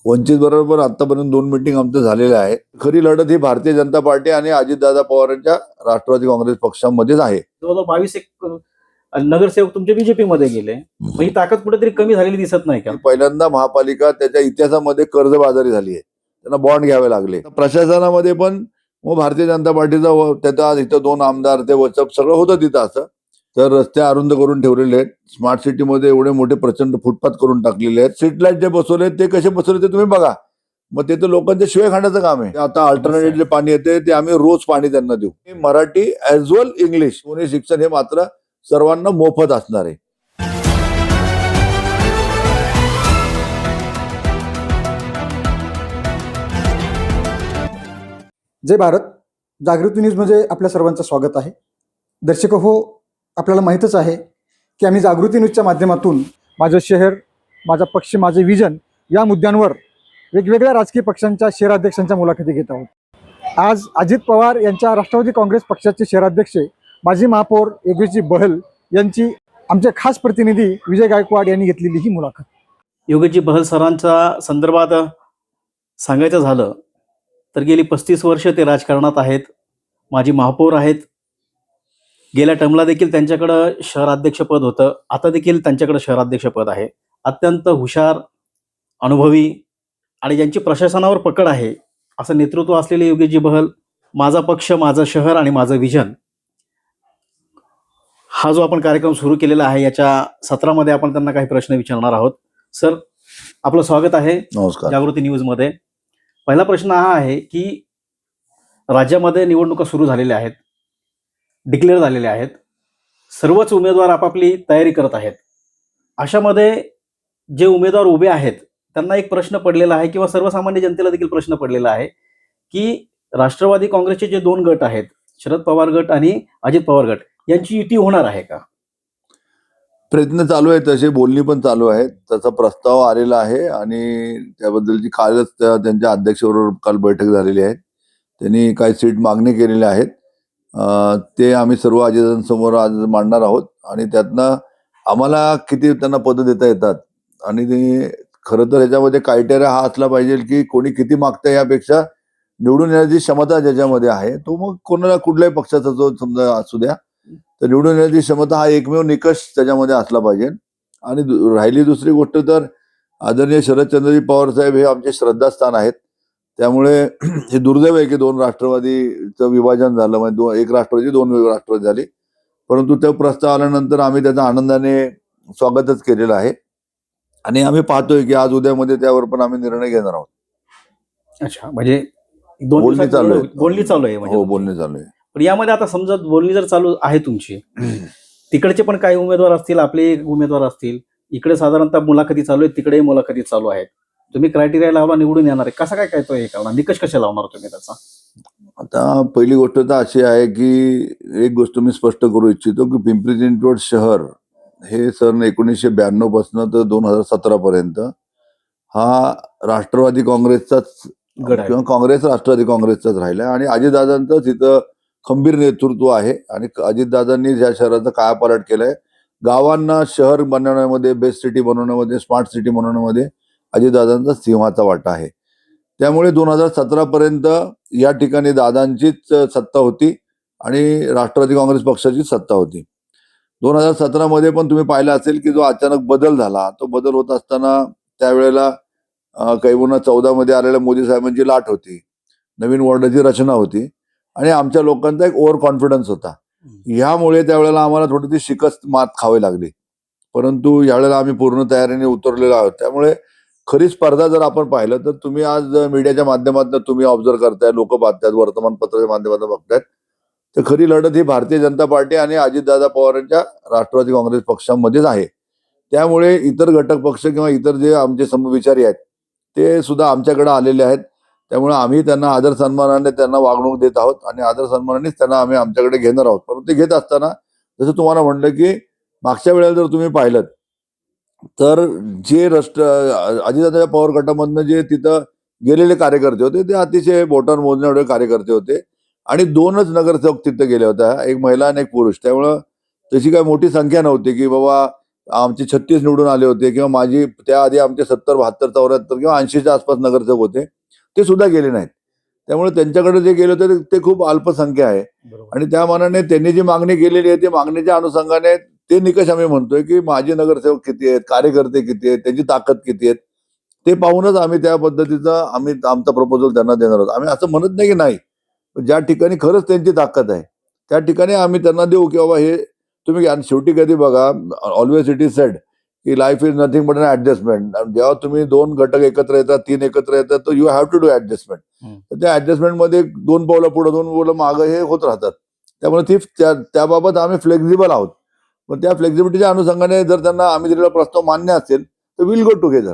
वंचित बरोबर आतापर्यंत 2 मीटिंग आमचं झालेलं आहे. खरी लढत ही भारतीय जनता पार्टी आणि अजितदादा पवारांच्या राष्ट्रवादी काँग्रेस पक्षामध्येच आहे. 2022 एक नगरसेवक तुमचे बीजेपी मध्ये गेले, मग ही ताकद कुठेतरी कमी झालेली दिसत नाही का? पहिल्यांदा महापालिका त्याच्या इतिहासामध्ये कर्जबाजारी झाली आहे, त्यांना बॉन्ड घ्यावे लागले. प्रशासनामध्ये पण मग भारतीय जनता पार्टीचा त्याचा इथं 2 आमदार ते वचप सगळं होतं तिथं. असं तर रस्ते अरुंद करून ठेवलेले आहेत. स्मार्ट सिटीमध्ये एवढे मोठे प्रचंड फुटपाथ करून टाकलेले आहेत. स्ट्रीट लाईट जे बसवले ते कसे बसवले ते तुम्ही बघा. मग ते तर लोकांच्या शिवाय खाण्याचं काम आहे. आता अल्टरनेटिव्ह जे पाणी येते ते आम्ही रोज पाणी त्यांना देऊ. मराठी ऍज वेल इंग्लिश दोन्ही शिक्षण हे मात्र सर्वांना मोफत असणार आहे. जय भारत. जागृती न्यूजमध्ये आपल्या सर्वांचं स्वागत आहे. दर्शक हो, आपल्याला माहीतच आहे की आम्ही जागृती न्यूजच्या माध्यमातून माझं शहर, माझा पक्ष, माझे विजन या मुद्द्यांवर वेगवेगळ्या राजकीय पक्षांच्या शहराध्यक्षांच्या मुलाखती घेत आहोत. आज अजित पवार यांच्या राष्ट्रवादी काँग्रेस पक्षाचे शहराध्यक्ष माजी महापौर योगेशजी बहल यांची आमचे खास प्रतिनिधी विजय गायकवाड यांनी घेतलेली ही मुलाखत. योगेशजी बहल सरांच्या संदर्भात सांगायचं झालं तर गेली 35 वर्ष ते राजकारणात आहेत, माजी महापौर आहेत. गेल्या टर्मला देखील त्यांच्याकडं शहराध्यक्षपद होतं, आता देखील त्यांच्याकडे शहराध्यक्षपद आहे. अत्यंत हुशार, अनुभवी आणि ज्यांची प्रशासनावर पकड आहे असं नेतृत्व असलेले योगेशजी बहल, माझा पक्ष, माझं शहर आणि माझं विजन हा जो आपण कार्यक्रम सुरू केलेला आहे याच्या सत्रामध्ये आपण त्यांना काही प्रश्न विचारणार आहोत. सर, आपलं स्वागत आहे नमस्कार. जागृती न्यूजमध्ये. पहिला प्रश्न हा आहे की राज्यामध्ये निवडणुका सुरू झालेल्या आहेत, डिक्लेअर झालेल्या आहेत, सर्वच उमेदवार आपापली तयारी करत आहेत. अशामध्ये जे उमेदवार उभे आहेत त्यांना एक प्रश्न पडलेला आहे किंवा सर्वसामान्य जनतेला देखील प्रश्न पडलेला आहे की राष्ट्रवादी काँग्रेसचे जे 2 गट आहेत, शरद पवार गट आणि अजित पवार गट, यांची युती होणार आहे का? प्रयत्न चालू आहेत, तसे बोलणी पण चालू आहेत. त्याचा प्रस्ताव आलेला आहे आणि त्याबद्दलची कालच त्यांच्या अध्यक्षाबरोबर काल बैठक झालेली आहे. त्यांनी काही सीट मागणी केलेल्या आहेत. ते आम्ही सर्व अजितांसमोर आज मांडणार आहोत आणि त्यातनं आम्हाला किती त्यांना पदं देता येतात. आणि ते खरं तर ह्याच्यामध्ये क्रायटेरिया हा असला पाहिजे की कोणी किती मागतं यापेक्षा निवडून येण्याची क्षमता ज्याच्यामध्ये आहे तो मग कोणाला कुठल्याही पक्षाचा जो समजा असू द्या, तर निवडून येण्याची क्षमता हा एकमेव निकष त्याच्यामध्ये असला पाहिजे. आणि राहिली दुसरी गोष्ट तर आदरणीय शरदचंद्रजी पवार साहेब हे आमचे श्रद्धास्थान आहेत. त्यामुळे हे दुर्दैव आहे की 2 राष्ट्रवादीचं विभाजन झालं, म्हणजे एक राष्ट्रवादी 2 राष्ट्रवादी झाली. परंतु तो प्रस्ताव आल्यानंतर आम्ही त्याचं आनंदाने स्वागतच केलेलं आहे आणि आम्ही पाहतोय की आज उद्यामध्ये त्यावर पण आम्ही निर्णय घेणार आहोत. अच्छा, म्हणजे 2 बोलणी चालू आहे. बोलणी चालू आहे म्हणजे? हो, बोलणी चालू आहे. पण यामध्ये आता समजा बोलणी जर चालू आहे तुमची, तिकडचे पण काही उमेदवार असतील, आपले उमेदवार असतील, इकडे साधारणतः मुलाखती चालू आहेत, तिकडेही मुलाखती चालू आहेत. तुम्ही क्रायटेरिया लावला निवडून येणार आहे, कसा काय तो हे करणार, निकष कशा लावणार तुम्ही त्याचा? आता पहिली गोष्ट तर अशी आहे की एक गोष्ट मी स्पष्ट करू इच्छितो की पिंपरी चिंचवड शहर हे सन 1992 पासून तर 2017 पर्यंत हा राष्ट्रवादी काँग्रेसचाच किंवा काँग्रेस राष्ट्रवादी काँग्रेसचाच राहिला आणि अजितदादांचं तिथं खंबीर नेतृत्व आहे. आणि अजितदादांनी या शहराचा कायापालट केलाय. गावांना शहर बनवण्यामध्ये, बेस्ट सिटी बनवण्यामध्ये, स्मार्ट सिटी बनवण्यामध्ये अजितदादांचा सिंहाचा वाटा आहे. त्यामुळे 2017 पर्यंत या ठिकाणी दादांचीच सत्ता होती आणि राष्ट्रवादी काँग्रेस पक्षाची सत्ता होती. 2017 मध्ये पण तुम्ही पाहिलं असेल की जो अचानक बदल झाला, तो बदल होत असताना त्यावेळेला काही 14 मध्ये आलेल्या मोदी साहेबांची लाट होती, नवीन वॉर्डाची रचना होती आणि आमच्या लोकांचा एक ओव्हर कॉन्फिडन्स होता. ह्यामुळे त्यावेळेला आम्हाला थोडी शिकस्त मात खावी लागली. परंतु यावेळेला आम्ही पूर्ण तयारीने उतरलेलो आहोत. त्यामुळे खरी स्पर्धा जर आपण पाहिलं तर तुम्ही आज मीडियाच्या माध्यमातून तुम्ही ऑब्झर्व करताय, लोक पाहतायत, वर्तमानपत्राच्या माध्यमातून बघतायत, तर खरी लढत ही भारतीय जनता पार्टी आणि अजितदादा पवारांच्या राष्ट्रवादी काँग्रेस पक्षामध्येच आहे. त्यामुळे इतर घटक पक्ष किंवा इतर जे आमचे समविचारी आहेत ते सुद्धा आमच्याकडे आलेले आहेत. त्यामुळे आम्ही त्यांना आदर सन्मानाने त्यांना वागणूक देत आहोत आणि आदर सन्मानानेच त्यांना आम्ही आमच्याकडे घेणार आहोत. परंतु ते घेत असताना जसं तुम्हाला म्हणलं की मागच्या वेळेला जर तुम्ही पाहिलं तर जे अजितदादा पवार गटामधनं जे तिथं गेलेले कार्यकर्ते होते ते अतिशय बोटावर मोजण्याएवढे कार्यकर्ते होते आणि 2च नगरसेवक तिथं गेले होते, एक महिला आणि एक पुरुष. त्यामुळं तशी काही मोठी संख्या नव्हती की बाबा आमचे 36 निवडून आले होते, किंवा माझी त्याआधी आमचे 70, 72, 74 किंवा 80च्या आसपास नगरसेवक होते, ते सुद्धा गेले नाहीत. त्यामुळे त्यांच्याकडे जे गेले होते ते खूप अल्पसंख्या आहे. बरोबर. आणि त्या मानाने त्यांनी जी मागणी केलेली आहे, ती मागणीच्या अनुषंगाने ते निकष आम्ही म्हणतोय की माझे नगरसेवक किती आहेत, कार्यकर्ते किती आहेत, त्यांची ताकद किती आहेत, ते पाहूनच आम्ही त्या पद्धतीचा आमचा प्रपोजल त्यांना देणार आहोत. आम्ही असं म्हणत नाही की नाही, ज्या ठिकाणी खरंच त्यांची ताकद आहे त्या ठिकाणी आम्ही त्यांना देऊ की बाबा हे तुम्ही. आणि शेवटी कधी बघा, ऑलवेज इट इज सेड की life is nothing but an adjustment. जेव्हा तुम्ही 2 घटक एकत्र येतात, 3 एकत्र येतात, तर you have to do adjustment. तर त्या ऍडजस्टमेंटमध्ये 2 पावलं पुढे 2 पावलं मागं हे होत राहतात. त्यामुळे त्याबाबत आम्ही फ्लेक्झिबल आहोत. पण त्या फ्लेक्झिबिलिटीच्या अनुषंगाने जर त्यांना आम्ही दिलेला प्रस्ताव मान्य असेल तर विल गो टुगेदर.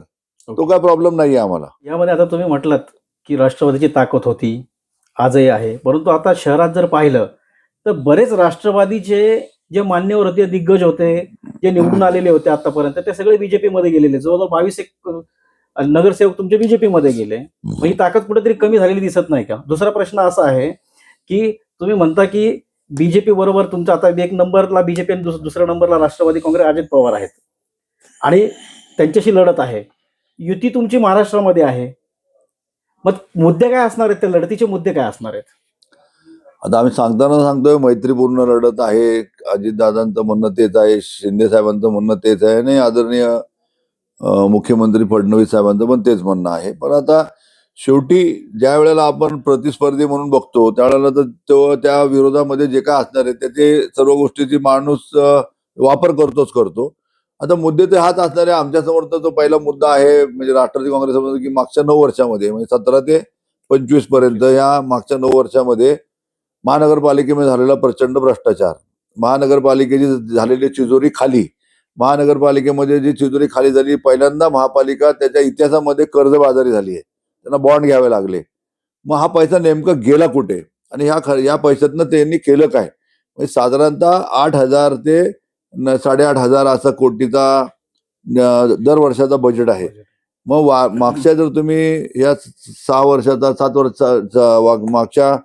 तो काय प्रॉब्लेम नाही आहे आम्हाला. यामध्ये आता तुम्ही म्हटलात की राष्ट्रवादीची ताकद होती, आजही आहे, परंतु आता शहरात जर पाहिलं तर बरेच राष्ट्रवादीचे जे मान्यवर होते, दिग्गज होते, जे निवडून आलेले होते आतापर्यंत, ते सगळे बीजेपी मध्ये गेलेले. जवळजवळ 22 नगरसेवक तुमचे बीजेपी मध्ये गेले. मग ही ताकद कुठेतरी कमी झालेली दिसत नाही का? दुसरा प्रश्न असा आहे की तुम्ही म्हणता की बीजेपी बरोबर तुमचा आता 1 नंबरला बीजेपी आणि दुसऱ्या नंबरला राष्ट्रवादी काँग्रेस अजित पवार आहेत आणि त्यांच्याशी लढत आहे. युती तुमची महाराष्ट्रामध्ये आहे. मग मुद्दे काय असणार आहेत, त्या लढतीचे मुद्दे काय असणार आहेत? आता आम्ही सांगतोय मैत्रीपूर्ण लढत आहे. अजितदादांचं म्हणणं तेच आहे, शिंदे साहेबांचं म्हणणं तेच आहे, आणि आदरणीय मुख्यमंत्री फडणवीस साहेबांचं पण तेच म्हणणं आहे. पण आता शेवटी ज्या वेळेला आपण प्रतिस्पर्धी म्हणून बघतो त्यावेळेला तर त्या विरोधामध्ये जे काय असणार आहे त्याचे सर्व गोष्टीची माणूस वापर करतो. आता मुद्दे ते हाच असणार आहे. आमच्यासमोर तर तो पहिला मुद्दा आहे म्हणजे राष्ट्रवादी काँग्रेसमध्ये की मागच्या 9 वर्षामध्ये म्हणजे 17 ते 25 पर्यंत या मागच्या 9 वर्षामध्ये महानगरपालिकेमध्ये झालेला प्रचंड भ्रष्टाचार, महानगरपालिकेची झालेली तिजोरी खाली, महानगरपालिकेमध्ये जी तिजोरी खाली झाली, पहिल्यांदा महापालिका त्याच्या इतिहासामध्ये कर्जबाजारी झाली आहे, त्यांना बॉन्ड घ्यावे लागले. मग हा पैसा नेमका गेला कुठे आणि या पैशातनं त्यांनी केलं काय? म्हणजे साधारणतः 8,000 ते 8,500 असा कोटीचा दर वर्षाचा बजेट आहे. मग मागच्या जर तुम्ही या 6 वर्षाचा 7 वर्षाचा मागच्या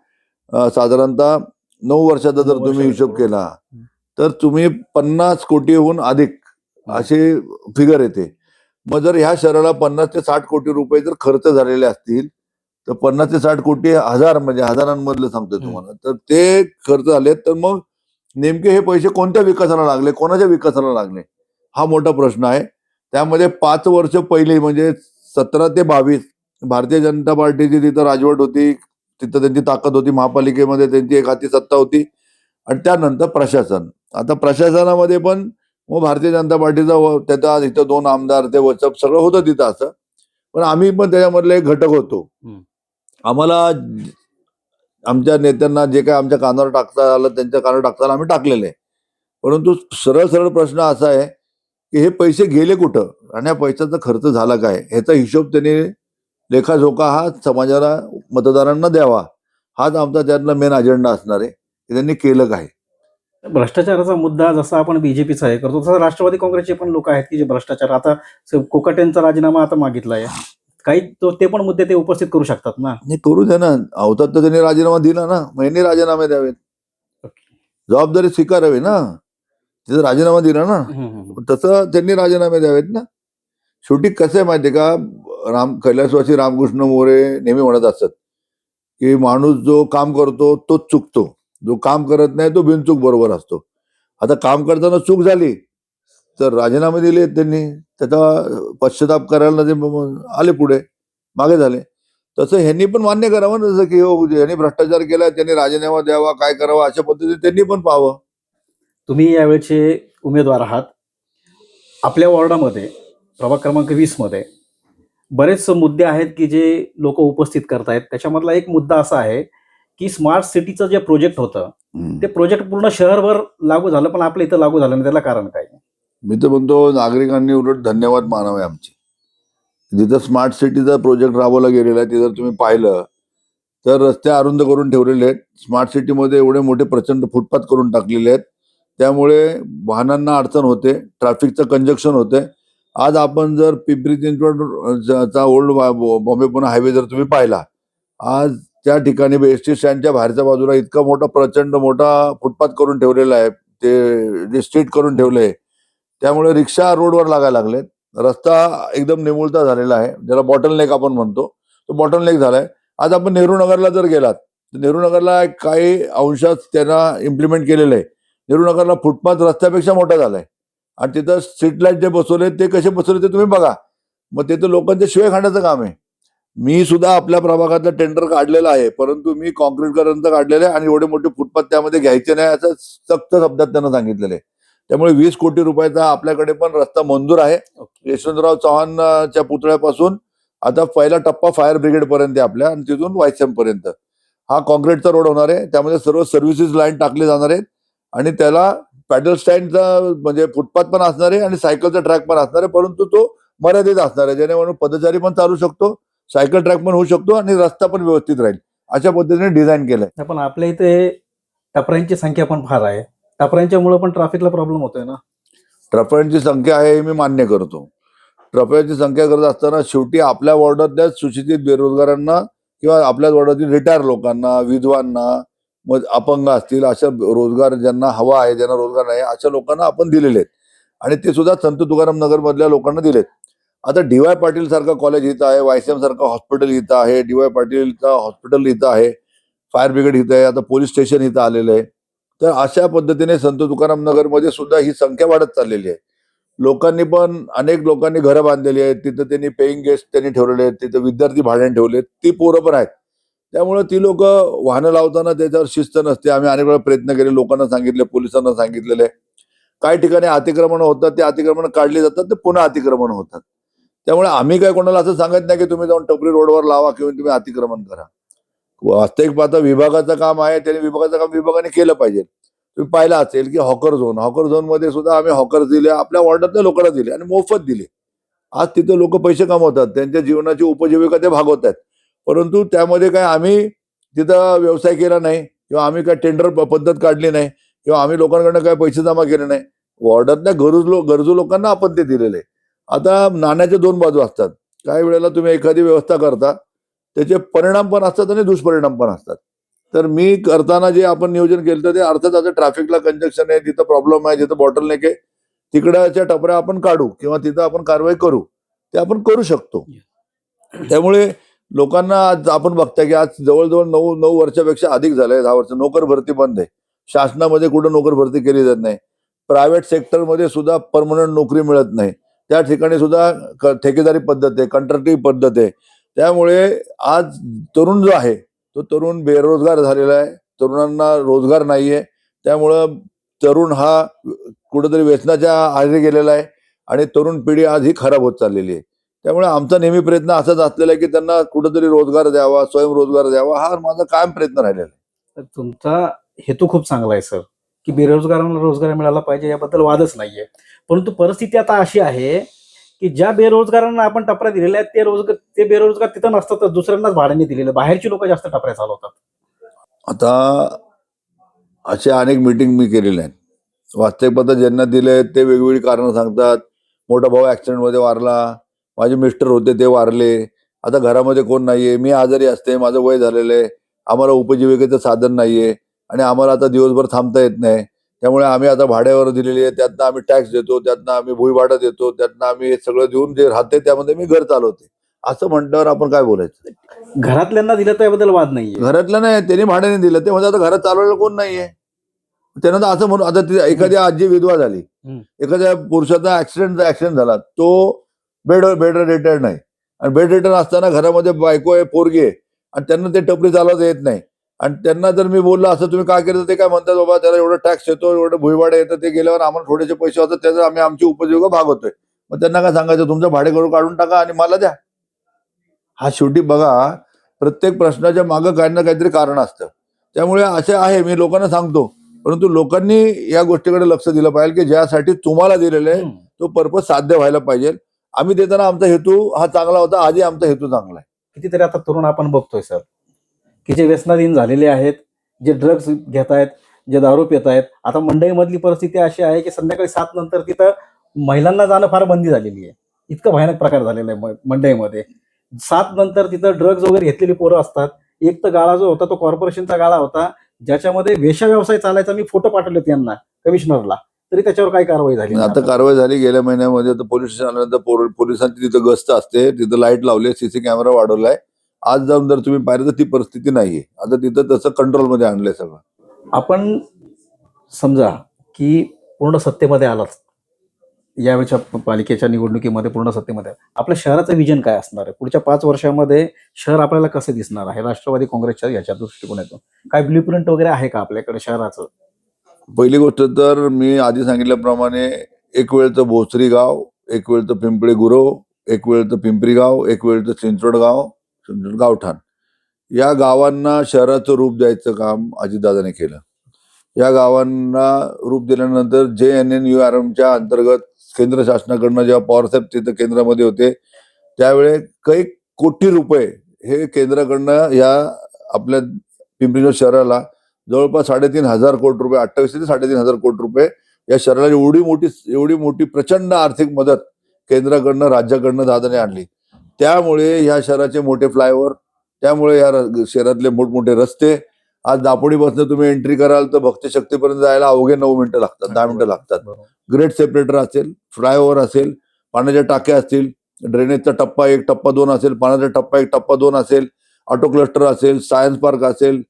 साधारणतः 9 वर्षाचा जर तुम्ही हिशोब केला तर तुम्ही 50 कोटीहून अधिक असे फिगर येते. मग जर ह्या शहराला 50 ते 60 कोटी रुपये जर खर्च झालेले असतील तर 50 ते 60 कोटी म्हणजे हजारांमधलं सांगतोय तुम्हाला, तर ते खर्च झाले, तर मग नेमके हे पैसे कोणत्या विकासाला लागले, कोणाच्या विकासाला लागले, हा मोठा प्रश्न आहे. त्यामध्ये 5 वर्ष पहिले म्हणजे 17 ते 22 भारतीय जनता पार्टीची तिथं राजवट होती, तिथं त्यांची ताकद होती, महापालिकेमध्ये त्यांची एक हाती सत्ता होती. आणि त्यानंतर प्रशासन. आता प्रशासनामध्ये पण मग भारतीय जनता पार्टीचा त्याचा इथं 2 आमदार, ते वचप सगळं होतं तिथं असं. पण आम्ही पण त्याच्यामधले एक घटक होतो. आम्हाला आमच्या नेत्यांना जे काय आमच्या कानावर टाकता आलं त्यांच्या कानावर टाकताना आम्ही टाकलेले. परंतु सरळ प्रश्न असा आहे की हे पैसे गेले कुठं आणि या पैशाचा खर्च झाला काय, ह्याचा हिशोब त्यांनी लेखाजोखा हा समाजाला, मतदारांना द्यावा. हाच आमचा त्यातला मेन अजेंडा असणार आहे की त्यांनी केलं काय. भ्रष्टाचाराचा मुद्दा जसा आपण बीजेपीचा हे करतो तसा राष्ट्रवादी काँग्रेसचे पण लोक आहेत की जे भ्रष्टाचार, आता कोकाटेंचा राजीनामा आता मागितलाय, काही ते पण मुद्दे ते उपस्थित करू शकतात ना. नाही, करू द्या ना. अवतात तर त्यांनी राजीनामा दिला ना, मग यांनी राजीनामे द्यावेत, जबाबदारी स्वीकारावी ना. तिथं राजीनामा दिला ना, तसं त्यांनी राजीनामे द्यावेत ना. शेवटी कसं आहे माहितीये का, कैलासवासी रामकृष्ण मोरे नेहमी म्हणत असतात की माणूस जो काम करतो तोच चुकतो, जो काम करत नाही तो बिनचूक बरोबर असतो. आता काम करताना चूक झाली तर राजीनामे दिले त्यांनी, त्याचा पश्चाताप करायला ते आले पुढे, मागे झाले. तसं ह्यांनी पण मान्य करावं ना, जसं की हो यांनी भ्रष्टाचार केला, त्यांनी राजीनामा द्यावा, काय करावं, अशा पद्धतीने त्यांनी पण पाहावं. तुम्ही यावेळेचे उमेदवार आहात. आपल्या वॉर्डामध्ये प्रभाग क्रमांक 20 मध्ये बरेच मुद्दे आहेत की जे लोक उपस्थित करतायत. त्याच्यामधला एक मुद्दा असा आहे की स्मार्ट सिटीचं जे प्रोजेक्ट होतं ते प्रोजेक्ट पूर्ण शहरभर लागू झालं, पण आपल्या इथं लागू झालं नाही. त्याला कारण काय? मी तर म्हणतो नागरिकांनी उलट धन्यवाद मानावे आमचे. जिथं स्मार्ट सिटीचा प्रोजेक्ट राबवला गेलेला आहे तिथं तुम्ही पाहिलं तर रस्ते अरुंद करून ठेवलेले आहेत. स्मार्ट सिटीमध्ये एवढे मोठे प्रचंड फुटपाथ करून टाकलेले आहेत, त्यामुळे वाहनांना अडचण होते, ट्रॅफिकचं कंजक्शन होते. आज आपण जर पिंपरी चिंचवडचा ओल्ड बॉम्बे पुणे हायवे जर तुम्ही पाहिला, आज त्या ठिकाणी एसटी स्टँडच्या बाहेरच्या बाजूला इतका मोठा प्रचंड मोठा फुटपाथ करून ठेवलेला आहे, ते जे स्ट्रीट करून ठेवले त्यामुळे रिक्षा रोडवर लागायला लागलेत. रस्ता एकदम निमुळता झालेला आहे, ज्याला बॉटलनेक आपण म्हणतो, तो बॉटलनेक झालाय. आज आपण नेहरू नगरला जर गेलात तर नेहरू नगरला काही अंशात त्यांना इम्प्लिमेंट केलेलं आहे. नेहरू नगरला फुटपाथ रस्त्यापेक्षा मोठा झालाय आणि तिथं स्ट्रीट लाईट जे बसवले ते कसे बसवले ते तुम्ही बघा. मग तिथं लोकांचे शिवाय खाण्याचं काम आहे. मी सुद्धा आपल्या प्रभागातलं टेंडर काढलेलं आहे, परंतु मी कॉन्क्रीटकरांचं काढलेलं आहे आणि एवढे मोठे फुटपाथ त्यामध्ये घ्यायचे नाही असं सक्त शब्दात त्यांना सांगितलेलं आहे. त्यामुळे 20 कोटी रुपयाचा आपल्याकडे पण रस्ता मंजूर आहे. यशवंतराव चव्हाणच्या पुतळ्यापासून आता पहिला टप्पा फायर ब्रिगेड पर्यंत आहे आपल्या आणि तिथून वायसएम पर्यंत हा कॉन्क्रीटचा रोड होणार आहे. त्यामध्ये सर्व सर्व्हिसेस लाईन टाकले जाणार आहेत आणि त्याला पॅडल स्टँडचा म्हणजे फुटपाथ पण असणार आहे आणि सायकलचा ट्रॅक पण असणार आहे, परंतु तो मर्यादित असणार आहे, जेणेकरून पदचारी पण चालू शकतो, सायकल ट्रॅक पण होऊ शकतो आणि रस्ता पण व्यवस्थित राहील. अशा पद्धतीने डिझाईन केलंय. पण आपल्या इथे टपऱ्यांची संख्या पण फार आहे. टपऱ्यांच्यामुळे पण ट्रॅफिकला प्रॉब्लेम होतोय ना. ट्रफिकची संख्या आहे हे मी मान्य करतो. ट्रफिकची संख्या करत असताना शेवटी आपल्या वॉर्डातल्या सुशिक्षित बेरोजगारांना किंवा आपल्याच वॉर्डातील रिटायर लोकांना, विधवांना, मग अपंग असतील अशा रोजगार ज्यांना हवा आहे, ज्यांना रोजगार नाही अशा लोकांना आपण दिलेले आहेत आणि ते सुद्धा संत तुकाराम नगर मधल्या लोकांना दिलेत. आता डी.वाय. पाटील सारखं कॉलेज इथं आहे, वायसीएम सारखं हॉस्पिटल इथं आहे, डी.वाय. पाटीलचं हॉस्पिटल इथं आहे, फायर ब्रिगेड इथं आहे, आता पोलीस स्टेशन इथं आलेलं आहे. तर अशा पद्धतीने संत तुकाराम नगरमध्ये सुद्धा ही संख्या वाढत चाललेली आहे. लोकांनी पण अनेक लोकांनी घरं बांधलेली आहेत, तिथं त्यांनी पेईंग गेस्ट त्यांनी ठेवलेले आहेत, तिथं विद्यार्थी भाड्याने ठेवलेत, ती पोरं पण आहेत. त्यामुळे ती लोक वाहनं लावताना त्याच्यावर शिस्त नसते. आम्ही अनेक वेळा प्रयत्न केले, लोकांना सांगितले, पोलिसांना सांगितलेले. काही ठिकाणी अतिक्रमण होतात, ते अतिक्रमण काढली जातात, ते पुन्हा अतिक्रमण होतात. त्यामुळे आम्ही काय कोणाला असं सांगत नाही की तुम्ही जाऊन टपरी रोडवर लावा किंवा तुम्ही अतिक्रमण करा. वास्तविक पाहता विभागाचं काम आहे, त्याने विभागाचं काम विभागाने केलं पाहिजे. तुम्ही पाहिलं असेल की हॉकर झोन मध्ये सुद्धा आम्ही हॉकर्स दिले, आपल्या वॉर्डातल्या लोकांना दिले आणि मोफत दिले. आज तिथे लोक पैसे कमवतात, त्यांच्या जीवनाची उपजीविका ते भागवत आहेत, परंतु त्यामध्ये काय आम्ही तिथं व्यवसाय केला नाही किंवा आम्ही काय टेंडर पद्धत काढली नाही किंवा आम्ही लोकांकडनं काय पैसे जमा केले नाही. वॉर्डातल्या गरजू लोकांना आपण ते दिलेले. आता नाण्याच्या दोन बाजू असतात. काही वेळेला तुम्ही एखादी व्यवस्था करता, त्याचे परिणाम पण असतात आणि दुष्परिणाम पण असतात. तर मी करताना जे आपण नियोजन केलं ते अर्थात आता ट्रॅफिकला कंजक्शन आहे, जिथं प्रॉब्लेम आहे, जिथं बॉटलनेक आहे, तिकडच्या टपऱ्या आपण काढू किंवा तिथं आपण कारवाई करू, ते आपण करू शकतो. त्यामुळे लोकांना आज आपण बघताय की आज जवळजवळ 9 वर्षापेक्षा अधिक झालंय, 10 वर्ष नोकर भरती बंद आहे. शासनामध्ये कुठं नोकर भरती केली जात नाही. प्रायव्हेट सेक्टरमध्ये सुद्धा परमनंट नोकरी मिळत नाही. त्या ठिकाणी सुद्धा ठेकेदारी पद्धत आहे, कंत्राटी पद्धत आहे. त्यामुळे आज तरुण जो आहे तो तरुण बेरोजगार झालेला आहे, तरुणांना रोजगार नाहीये. त्यामुळं तरुण हा कुठेतरी व्यसनाच्या आहारी गेलेला आहे आणि तरुण पिढी आज ही खराब होत चाललेली आहे. त्यामुळे आमचा नेहमी प्रयत्न असाच असलेला आहे की त्यांना कुठेतरी रोजगार द्यावा, स्वयंरोजगार द्यावा, हा माझा कायम प्रयत्न राहिलेला आहे. तुमचा हेतू खूप चांगला आहे सर, की बेरोजगारांना रोजगार मिळाला पाहिजे, याबद्दल वादच नाहीये. परंतु परिस्थिती आता अशी आहे की ज्या बेरोजगारांना आपण टपऱ्या दिलेल्या आहेत ते बेरोजगार तिथं नसतातच, दुसऱ्यांनाच भाड्याने दिलेलं. बाहेरची लोक जास्त टपऱ्या चालवतात. आता असे अनेक मीटिंग मी केलेले आहेत. वास्तविक पद्धत ज्यांना दिले ते वेगवेगळी कारणं सांगतात. मोठा भाऊ ऍक्सिडेंटमध्ये वारला, माझे मिस्टर होते ते वारले, आता घरामध्ये कोण नाहीये, मी आजारी असते, माझं वय झालेलं आहे, आम्हाला उपजीविकेचं साधन नाहीये आणि आम्हाला आता दिवसभर थांबता येत नाही. त्यामुळे आम्ही आता भाड्यावर दिलेली आहे, त्यातनं आम्ही टॅक्स देतो, त्यातनं आम्ही भुईभाडा देतो, त्यातनं आम्ही हे सगळं देऊन जे राहते त्यामध्ये मी घर चालवते. असं म्हटल्यावर आपण काय बोलायचं. घरातल्यांना दिलं त्याबद्दल वाद नाहीये. घरातलं नाही, त्यांनी भाड्याने दिलं, ते म्हणजे आता घरात चालवायला कोण नाहीये. त्यानंतर असं म्हणून आता एखादी आजी विधवा झाली, एखाद्या पुरुषाचा ऍक्सिडेंट झाला, तो बेड रिटायर्ड नाही आणि बेड रिटर्न असताना घरामध्ये बायको आहे, पोरगी आहे आणि त्यांना ते टपरी चालवता येत नाही आणि त्यांना जर मी बोललो असं तुम्ही काय केलं, ते काय म्हणतात, बाबा त्याला एवढं टॅक्स येतो, एवढं भुईभाडे येतं, ते गेल्यावर आम्हाला थोडेसे पैसे होतात, त्याचं आम्ही आमची उपजीविका भागवतोय. मग त्यांना काय सांगायचं, तुमचं भाडे काढून टाका आणि मला द्या. हा शेवटी बघा, प्रत्येक प्रश्नाच्या मागं काही ना काहीतरी कारण असतं. त्यामुळे असं आहे, मी लोकांना सांगतो, परंतु लोकांनी या गोष्टीकडे लक्ष दिलं पाहिजे की ज्यासाठी तुम्हाला दिलेलं आहे तो पर्पज साध्य व्हायला पाहिजे. आम्ही देताना आमचा हेतू हा चांगला होता, आजही आमचा हेतू चांगला आहे. कितीतरी आता तरुण आपण बघतोय सर, की जे व्यसनाधीन झालेले आहेत, जे ड्रग्ज घेत आहेत, जे दारू पित आहेत. आता मंडईमधली परिस्थिती अशी आहे की संध्याकाळी 7 नंतर तिथं महिलांना जाणं फार बंदी झालेली आहे. इतकं भयानक प्रकार झालेला आहे मंडईमध्ये. 7 नंतर तिथं ड्रग्ज वगैरे घेतलेली पोरं असतात. एक तर गाळा जो होता तो कॉर्पोरेशनचा गाळा होता, ज्याच्यामध्ये वेश्या व्यवसाय चालायचा. मी फोटो पाठवले त्यांना, कमिशनरला, तरी त्याच्यावर काही कारवाई झाली नाही आता कारवाई झाली गेल्या महिन्यामध्ये. आता पोलीस स्टेशन आल्यानंतर पोलिसांची तिथं गस्त असते, तिथं लाईट लावले, सीसी कॅमेरा वाढवलाय. आज जाऊन जर तुम्ही पाहिलं तर ती परिस्थिती नाहीये. आता तिथं तसं कंट्रोलमध्ये आणलंय सगळं. आपण समजा की पूर्ण सत्तेमध्ये आलात, यावेळच्या पालिकेच्या निवडणुकीमध्ये पूर्ण सत्तेमध्ये आपल्या शहराचं विजन काय असणार आहे? पुढच्या 5 वर्षामध्ये शहर आपल्याला कसं दिसणार आहे राष्ट्रवादी काँग्रेसच्या याच्या दृष्टिकोनातून? काय ब्ल्यूप्रिंट वगैरे आहे का आपल्याकडे शहराचं? पहिली गोष्ट तर मी आधी सांगितल्याप्रमाणे एक वेळचं भोसरी गाव, एक वेळचं पिंपळे गुरव, एक वेळचं पिंपरी गाव, एक वेळचं चिंचवड गावठाण, या गावांना शहराचं रूप द्यायचं काम अजितदादाने केलं. या गावांना रूप दिल्यानंतर JNNURMच्या अंतर्गत केंद्र शासनाकडनं जेव्हा पॉवरसाहेब तिथं केंद्रामध्ये होते त्यावेळेस काही कोटी रुपये हे केंद्राकडनं या आपल्या पिंपरी शहराला जवळपास 3,500 कोटी रुपये, 28 ते 3,500 कोटी रुपये या शहराला एवढी मोठी प्रचंड आर्थिक मदत केंद्राकडनं राज्याकडनं दादाने आणली. त्यामुळे या शहराचे मोठे फ्लायओव्हर, त्यामुळे या शहरातले मोठमोठे रस्ते. आज दापोडीपासून तुम्ही एंट्री कराल तर भक्ती शक्तीपर्यंत जायला अवघे 9 मिनिटं लागतात, 10 मिनिटं लागतात. ग्रेट सेपरेटर असेल, फ्लायओव्हर असेल, पाण्याच्या टाक्या असतील, ड्रेनेजचा टप्पा 1, टप्पा 2 असेल, पाण्याचा टप्पा 1, टप्पा 2 असेल, ऑटो क्लस्टर असेल, सायन्स पार्क असेल,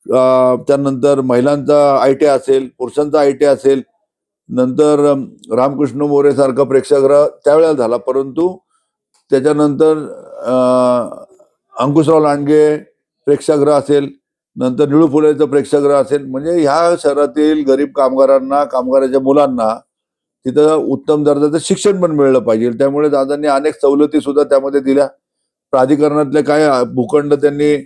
त्यानंतर महिलांचा ITI असेल, पुरुषांचा ITI असेल, नंतर रामकृष्ण मोरे सारखा प्रेक्षागृह त्यावेळेला झाला. परंतु त्याच्यानंतर अंकुशराव लांडगे प्रेक्षागृह असेल, नंतर निळू फुलेचं प्रेक्षागृह असेल. म्हणजे ह्या शहरातील गरीब कामगारांना, कामगाराच्या मुलांना तिथं उत्तम दर्जाचं शिक्षण पण मिळलं पाहिजे. त्यामुळे दादांनी अनेक सवलती सुद्धा त्यामध्ये दिल्या. प्राधिकरणातले काय भूखंड त्यांनी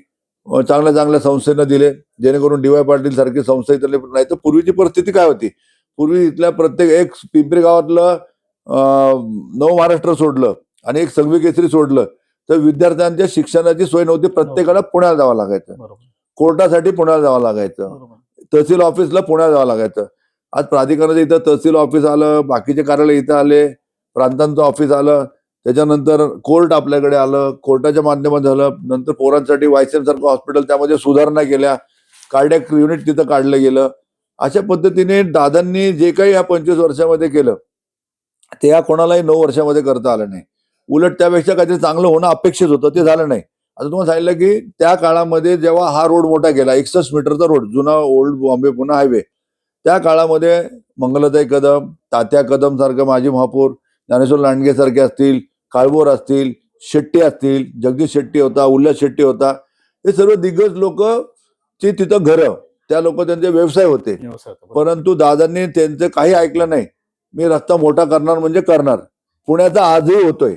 चांगल्या चांगल्या संस्थेनं दिले, जेणेकरून DY पाटील सारखी संस्था इथले. नाही तर पूर्वीची परिस्थिती काय होती, पूर्वी इथल्या प्रत्येक एक पिंपरी गावातलं नव महाराष्ट्र सोडलं आणि एक संघवी केसरी सोडलं तर विद्यार्थ्यांच्या शिक्षणाची सोय नव्हती. प्रत्येकाला पुण्याला जावं लागायचं, कोर्टासाठी पुण्याला जावं लागायचं, तहसील ऑफिसला पुण्याला जावं लागायचं. आज प्राधिकरणाचं इथं तहसील ऑफिस आलं, बाकीचे कार्यालय इथं आले, प्रांतांचं ऑफिस आलं, त्याच्यानंतर कोर्ट आपल्याकडे आलं, कोर्टाच्या माध्यमात झालं. नंतर पोरांसाठी YCM सारखं हॉस्पिटल, त्यामध्ये सुधारणा केल्या, कार्डियक युनिट तिथं काढलं गेलं. अशा पद्धतीने दादांनी जे काही या 25 वर्षामध्ये केलं ते या कोणालाही 9 वर्षामध्ये करता आलं नाही. उलट त्यापेक्षा काहीतरी चांगलं होणं अपेक्षित होतं, ते झालं नाही. आता तुम्हाला सांगितलं की त्या काळामध्ये जेव्हा हा रोड मोठा गेला, 61 मीटरचा रोड, जुना ओल्ड बॉम्बे पुणे हायवे, त्या काळामध्ये मंगलताई कदम, तात्या कदम सारखं माजी महापौर, ज्ञानेश्वर लांडगे सारखे असतील, काळभोर असतील, शेट्टी असतील, जगदीश शेट्टी होता, उल्हास शेट्टी होता, हे सर्व दिग्गज लोक ची तिथं घरं, त्या लोक त्यांचे व्यवसाय होते. परंतु दादांनी त्यांचं काही ऐकलं नाही. मी रस्ता मोठा करणार म्हणजे करणार. पुण्याचा आजही होतोय,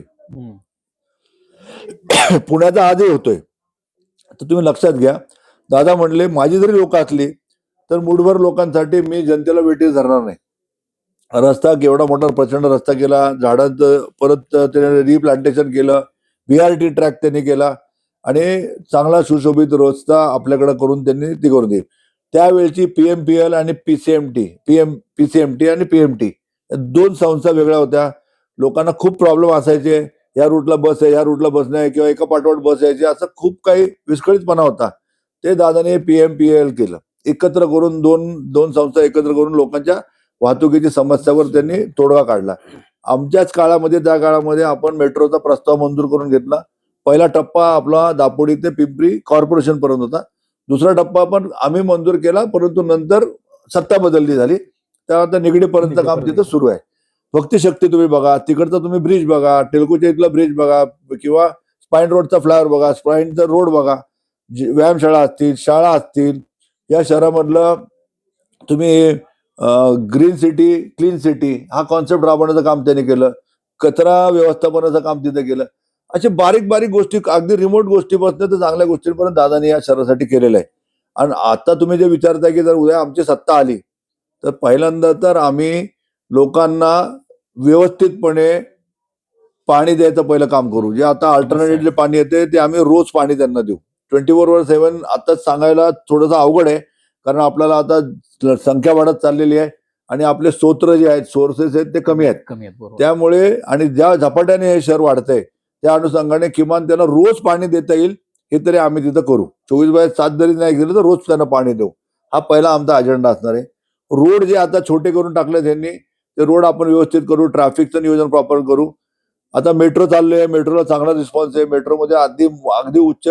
पुण्याचा आजही होतोय. तर तुम्ही लक्षात घ्या, दादा म्हणले माझी जरी लोक असली तर मुठभर लोकांसाठी मी जनतेला वेटीस धरणार नाही. रस्ता केवढा मोठा प्रचंड रस्ता केला, झाडांचं परत त्याने रिप्लांटेशन केलं, BRT ट्रॅक त्यांनी केला आणि चांगला सुशोभित रस्ता आपल्याकडे करून त्यांनी ती करून दिली. त्यावेळची PMPL आणि PCMT आणि PMT 2 संस्था वेगळ्या होत्या. लोकांना खूप प्रॉब्लेम असायचे, या रूटला बस आहे, या रूटला बस नाही, किंवा एका पाठोपाठ बस यायची, असं खूप काही विस्कळीतपणा होता. ते दादाने PMPL केलं, एकत्र करून दोन संस्था एकत्र करून लोकांच्या वाहतुकीची समस्यावर त्यांनी तोडगा काढला. आमच्याच काळामध्ये, त्या काळामध्ये आपण मेट्रोचा प्रस्ताव मंजूर करून घेतला. पहिला टप्पा आपला दापोडी ते पिंपरी कॉर्पोरेशन पर्यंत होता. दुसरा टप्पा पण आम्ही मंजूर केला, परंतु नंतर सत्ता बदलली झाली, त्यानंतर निगडीपर्यंत काम तिथं सुरू आहे. भक्ती शक्ती तुम्ही बघा, तिकडचा तुम्ही ब्रिज बघा, टेलकोच्या इथला ब्रिज बघा, किंवा स्पाईन रोडचा फ्लायओव्हर बघा, स्पाईनचा रोड बघा, व्यायामशाळा असतील, शाळा असतील. या शहरामधलं तुम्ही ग्रीन सिटी, क्लीन सिटी हा कॉन्सेप्ट राबवण्याचं काम त्यांनी केलं, कचरा व्यवस्थापनाचं काम तिथे केलं. असे बारीक बारीक गोष्टी, अगदी रिमोट गोष्टीपासून तर चांगल्या गोष्टींपर्यंत दादानी या शहरासाठी केलेलं आहे. आणि आता तुम्ही जे विचारताय की जर उद्या आमची सत्ता आली तर पहिल्यांदा तर आम्ही लोकांना व्यवस्थितपणे पाणी द्यायचं पहिलं काम करू. जे आता अल्टरनेटिव्ह जे पाणी येते ते आम्ही रोज पाणी त्यांना देऊ, 24/7. आताच सांगायला थोडंसं अवघड आहे, कारण आपल्याला आता संख्या वाढत चाललेली आहे आणि आपले स्रोत जे आहेत, सोर्सेस आहेत ते कमी आहेत. त्यामुळे आणि ज्या झपाट्याने हे शहर वाढतंय त्या अनुषंगाने किमान त्यांना रोज पाणी देता येईल हे तरी आम्ही तिथं करू. 24/7 जरी नाही दिलं तर रोज त्यांना पाणी देऊ, हा पहिला आमचा अजेंडा असणार आहे. रोड जे आता छोटे करून टाकले त्यांनी, ते रोड आपण व्यवस्थित करू, ट्रॅफिकचं नियोजन प्रॉपर करू. आता मेट्रो चालले आहे, मेट्रोला चांगला रिस्पॉन्स आहे. मेट्रोमध्ये अगदी उच्च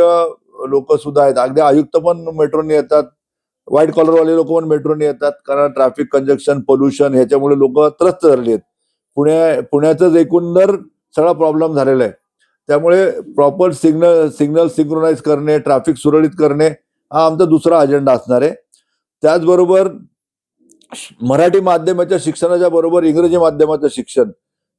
लोक सुद्धा आहेत, अगदी आयुक्त पण मेट्रोने येतात, व्हाईट कॉलरवाले लोक पण मेट्रोने येतात, कारण ट्रॅफिक कंजक्शन, पोल्युशन ह्याच्यामुळे लोक त्रस्त झालेली आहेत. पुण्याचाच एकंदर सगळा प्रॉब्लेम झालेला आहे. त्यामुळे प्रॉपर सिग्नल सिंक्रोनाइज करणे, ट्रॅफिक सुरळीत करणे हा आमचा दुसरा अजेंडा असणार आहे. त्याचबरोबर मराठी माध्यमाच्या शिक्षणाच्या बरोबर इंग्रजी माध्यमाचं शिक्षण,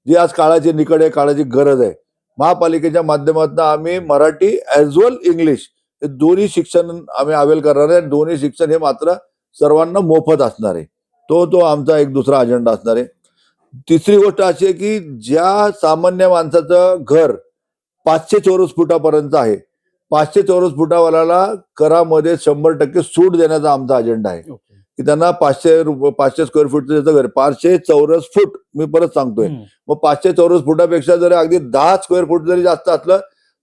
जी आज काळाची निकड आहे, काळाची गरज आहे. महापालिकेच्या माध्यमातून आम्ही मराठी ॲज वेल इंग्लिश हे दोन्ही शिक्षण आम्ही अवेल करणार आहे. दोन्ही शिक्षण हे मात्र सर्वांना मोफत असणार आहे. तो आमचा एक दुसरा अजेंडा असणार आहे. तिसरी गोष्ट अशी आहे की ज्या सामान्य माणसाचं घर 500 चौरस फुटापर्यंत आहे, 500 चौरस फुटावाल्याला करामध्ये 100% सूट देण्याचा आमचा अजेंडा आहे. की त्यांना 500 स्क्वेअर फूटचं त्याचं घर, 500 चौरस फूट, मी परत सांगतोय, मग 500 चौरस फुटापेक्षा जरी अगदी 10 स्क्वेअर फूट जरी जास्त असलं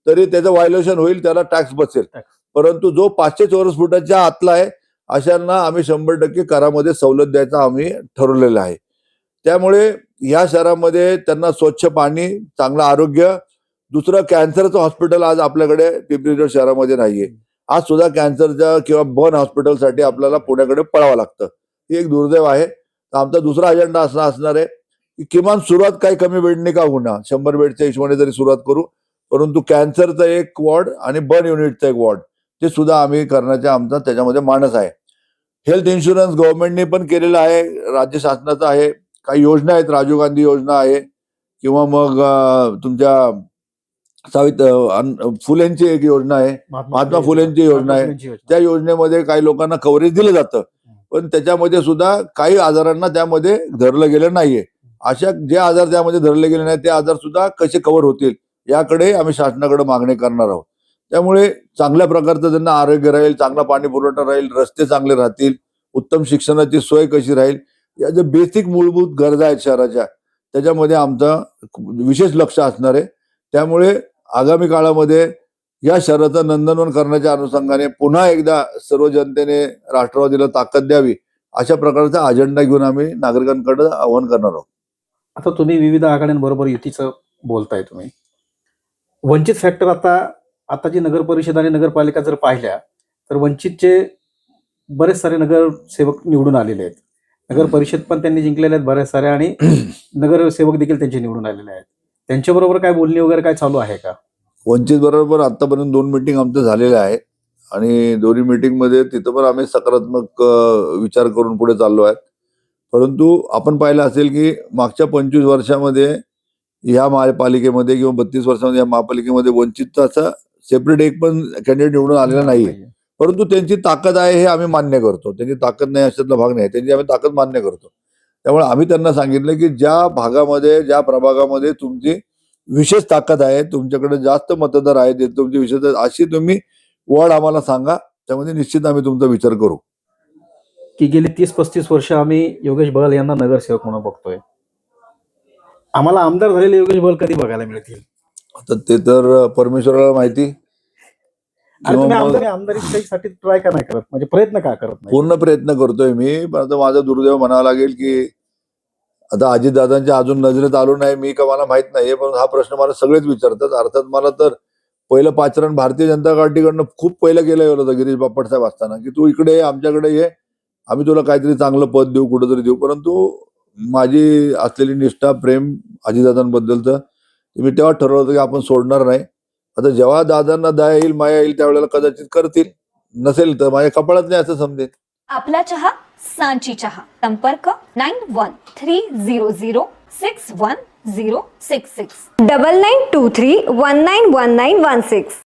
तरी त्याचं व्हायोलेशन होईल, त्याला टॅक्स बसेल. परंतु जो 500 चौरस फुटाच्या आतला आहे अशांना आम्ही 100% करामध्ये सवलत द्यायचा आम्ही ठरवलेलं आहे. त्यामुळे या शहरामध्ये त्यांना स्वच्छ पाणी, चांगलं आरोग्य, दुसरं कॅन्सरचं हॉस्पिटल आज आपल्याकडे पिंपरी चिंचवड शहरामध्ये नाहीये. आज सुद्धा कॅन्सरच्या किंवा बर्न हॉस्पिटलसाठी आपल्याला पुण्याकडे पळावं लागतं. ही एक दुर्दैव आहे. तर आमचा दुसरा अजेंडा असणार आहे की किमान सुरुवात काही कमी बेडने का होणार, 100 बेडच्या हिशोबाने जरी सुरुवात करू, परंतु कॅन्सरचा एक वॉर्ड आणि बर्न युनिटचा एक वॉर्ड ते सुद्धा आम्ही करण्याचा आमचा त्याच्यामध्ये मानस आहे. हेल्थ इन्शुरन्स गव्हर्नमेंटने पण केलेला आहे, राज्य शासनाचा आहे. काही योजना आहेत, राजीव गांधी योजना आहे किंवा मग तुमच्या फुलेंची एक योजना आहे, महात्मा फुलेंची योजना आहे. त्या योजनेमध्ये काही लोकांना कव्हरेज दिलं जातं, पण त्याच्यामध्ये सुद्धा काही आजारांना त्यामध्ये धरलं गेलं नाहीये. अशा जे आजार त्यामध्ये धरले गेले नाही ते आजार सुद्धा कसे कव्हर होतील याकडे आम्ही शासनाकडे मागणी करणार आहोत. त्यामुळे चांगल्या प्रकारचं त्यांना आरोग्य राहील, चांगला पाणी पुरवठा राहील, रस्ते चांगले राहतील, उत्तम शिक्षणाची सोय कशी राहील, या ज्या बेसिक मूलभूत गरजा आहेत शहराच्या, त्याच्यामध्ये आमचं विशेष लक्ष असणार आहे. त्यामुळे आगामी काळामध्ये या शहराचं नंदनवन करण्याच्या अनुषंगाने पुन्हा एकदा सर्व जनतेने राष्ट्रवादीला ताकद द्यावी अशा प्रकारचा अजेंडा घेऊन आम्ही नागरिकांकडे आवाहन करणार आहोत. आता तुम्ही विविध आघाड्यांबरोबर युतीचं बोलताय तुम्ही. वंचित फॅक्टर आता जी नगर परिषद आणि नगरपालिका जर पाहिल्या तर वंचितचे बरेच सारे नगरसेवक निवडून आलेले आहेत. नगर परिषद पण त्यांनी जिंकलेले आहेत बऱ्याच सारे, आणि नगरसेवक देखील त्यांचे निवडून आलेले आहेत. त्यांच्याबरोबर काय बोलणी वगैरे काय चालू आहे का? वंचित बरोबर आतापर्यंत 2 मीटिंग आमच्या झालेल्या आहेत आणि दोन्ही मीटिंगमध्ये तिथं पण आम्ही सकारात्मक विचार करून पुढे चाललो आहेत. परंतु आपण पाहिलं असेल की मागच्या 25 वर्षामध्ये या महापालिकेमध्ये किंवा 32 वर्षामध्ये या महापालिकेमध्ये वंचितचा असा सेपरेट एक पण कॅन्डिडेट निवडून आलेला नाहीये. परंतु त्यांची ताकद आहे हे आम्ही मान्य करतो. त्यांची ताकद नाही अशातला भाग नाही, त्यांची आम्ही ताकद मान्य करतो. त्यामुळे आम्ही त्यांना सांगितलं की ज्या भागामध्ये, ज्या प्रभागामध्ये तुमची विशेष ताकद आहे, तुमच्याकडे जास्त मतदार आहेत, तुमची विशेष अशी तुम्ही वॉर्ड आम्हाला सांगा, त्यामध्ये निश्चित आम्ही तुमचा विचार करू. की गेली 30-35 वर्ष आम्ही योगेश बहल यांना नगरसेवक म्हणून बघतोय. आम्हाला आमदार झालेले योगेश बहल कधी बघायला मिळतील? आता ते तर परमेश्वराला माहिती. आमदारीसाठी ट्राय का नाही करत, म्हणजे प्रयत्न का करत नाही? पूर्ण प्रयत्न करतोय मी, पण आता माझा दुर्दैव म्हणावं लागेल की आता अजितदादांच्या अजून नजरेत आलो नाही मी का मला माहित नाहीये. पण हा प्रश्न मला सगळेच विचारतात. अर्थात मला तर पहिलं पाचरण भारतीय जनता पार्टीकडनं खूप पहिलं केलं होतं गिरीश बापट साहेब असताना, की तू इकडे ये, आमच्याकडे ये, आम्ही तुला काहीतरी चांगलं पद देऊ, कुठंतरी देऊ. परंतु माझी असलेली निष्ठा, प्रेम अजितदादांबद्दलचं मी तेव्हा ठरवलं होतं की आपण सोडणार नाही. आता जेव्हा दादांना दया येईल, माया येईल, त्यावेळेला कदाचित करतील, नसेल तर माझ्या कपाळात नाही असं समजेल. आपला चहा सांची चहा. संपर्क 9130061066 9923191916.